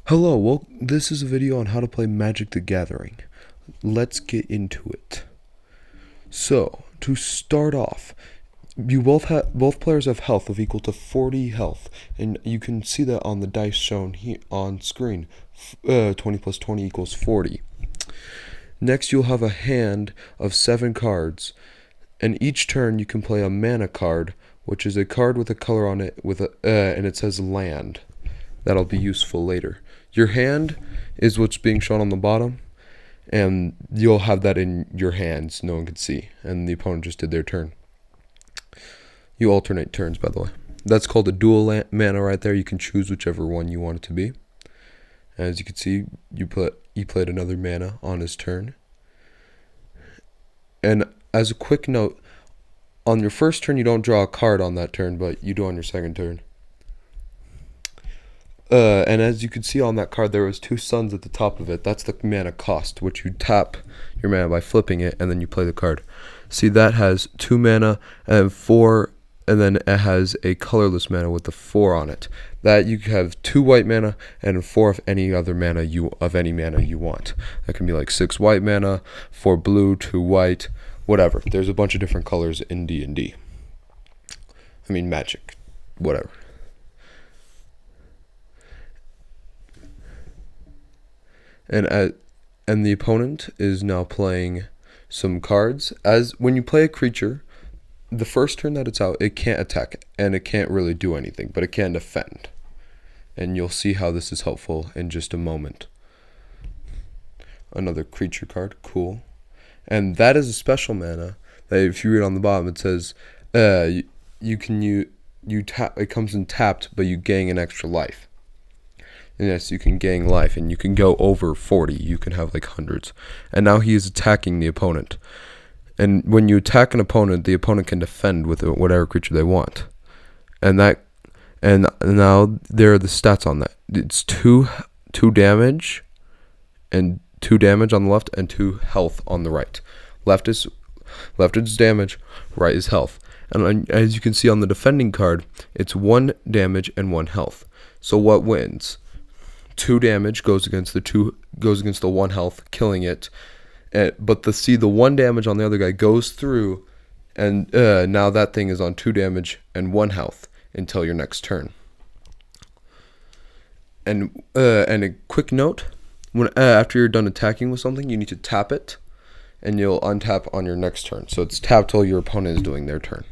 Hello, well, this is a video on how to play Magic the Gathering. Let's get into it. So, to start off, both players have health of equal to 40 health, and you can see that on the dice shown here on screen. 20 plus 20 equals 40. Next, you'll have a hand of 7 cards, and each turn you can play a mana card, which is a card with a color on it and it says land. That'll be useful later. Your hand is what's being shown on the bottom, and you'll have that in your hands. No one can see, and the opponent just did their turn. You alternate turns, by the way. That's called a dual mana right there. You can choose whichever one you want it to be. As you can see, he played another mana on his turn. And as a quick note, on your first turn you don't draw a card on that turn, but you do on your second turn. And as you can see on that card, there was 2 suns at the top of it. That's the mana cost, which you tap your mana by flipping it, and then you play the card. See, that has 2 mana and 4, and then it has a colorless mana with the 4 on it. That you have 2 white mana and 4 of any other mana you want. That can be like 6 white mana, 4 blue, 2 white, whatever. There's a bunch of different colors in D&D. I mean, Magic, whatever. And the opponent is now playing some cards. As when you play a creature, the first turn that it's out, it can't attack and it can't really do anything, but it can defend. And you'll see how this is helpful in just a moment. Another creature card, cool. And that is a special mana that if you read on the bottom, it says you tap. It comes in tapped, but you gain an extra life. And yes, you can gain life, and you can go over 40. You can have like hundreds. And now he is attacking the opponent. And when you attack an opponent, the opponent can defend with whatever creature they want. And now there are the stats on that. It's two damage, and 2 damage on the left, and 2 health on the right. Left is damage, right is health. And as you can see on the defending card, it's 1 damage and 1 health. So what wins? 2 damage goes against the 1 health, killing it. But the 1 damage on the other guy goes through, and now that thing is on 2 damage and 1 health until your next turn. And a quick note: after you're done attacking with something, you need to tap it, and you'll untap on your next turn. So it's tapped till your opponent is doing their turn.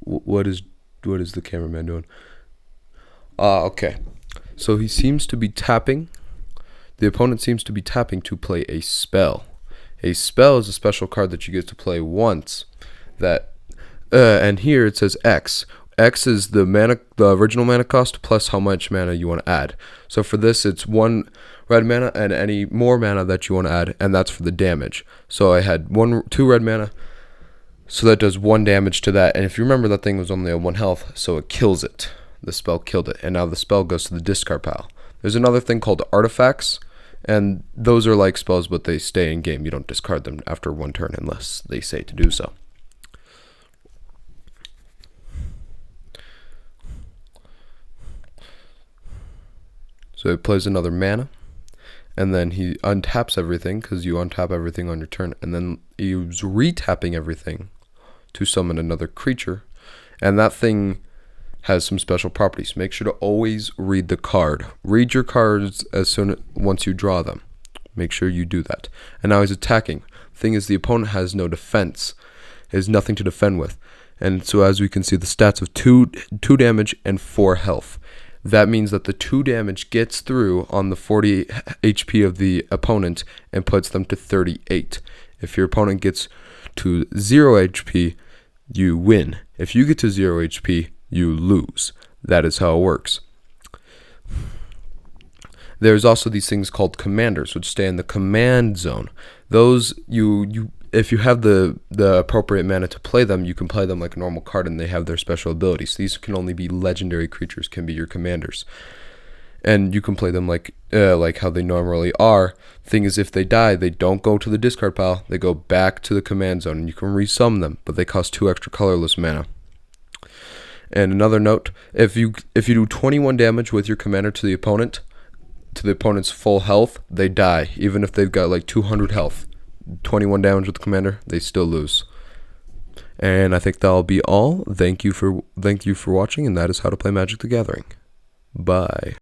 What is the cameraman doing? Okay. So he seems to be tapping. The opponent seems to be tapping to play a spell. A spell is a special card that you get to play once. And here it says X. X is the original mana cost plus how much mana you want to add. So for this, it's 1 red mana and any more mana that you want to add, and that's for the damage. So I had 2 red mana. So that does 1 damage to that, and if you remember, that thing was only on 1 health, so it kills it. The spell killed it, and now the spell goes to the discard pile. There's another thing called artifacts, and those are like spells, but they stay in game. You don't discard them after 1 turn unless they say to do so. So it plays another mana, and then he untaps everything, because you untap everything on your turn, and then he's retapping everything to summon another creature, and that thing has some special properties. Make sure to always read the card. Read your cards once you draw them. Make sure you do that. And now he's attacking. The thing is, the opponent has no defense. Has nothing to defend with. And so as we can see, the stats of 2 damage and 4 health. That means that the 2 damage gets through on the 40 HP of the opponent and puts them to 38. If your opponent gets to 0 HP, you win. If you get to 0 HP, you lose. That is how it works. There's also these things called commanders, which stay in the command zone. Those if you have the appropriate mana to play them, you can play them like a normal card, and they have their special abilities. These can only be legendary creatures, can be your commanders. and you can play them like how they normally are. Thing is, if they die, they don't go to the discard pile. They go back to the command zone, and you can resummon them, but they cost 2 extra colorless mana. And another note: if you do 21 damage with your commander to the opponent's full health, they die. Even if they've got like 200 health, 21 damage with the commander, they still lose. And I think that'll be all. Thank you for watching, and that is How to Play Magic the Gathering. Bye.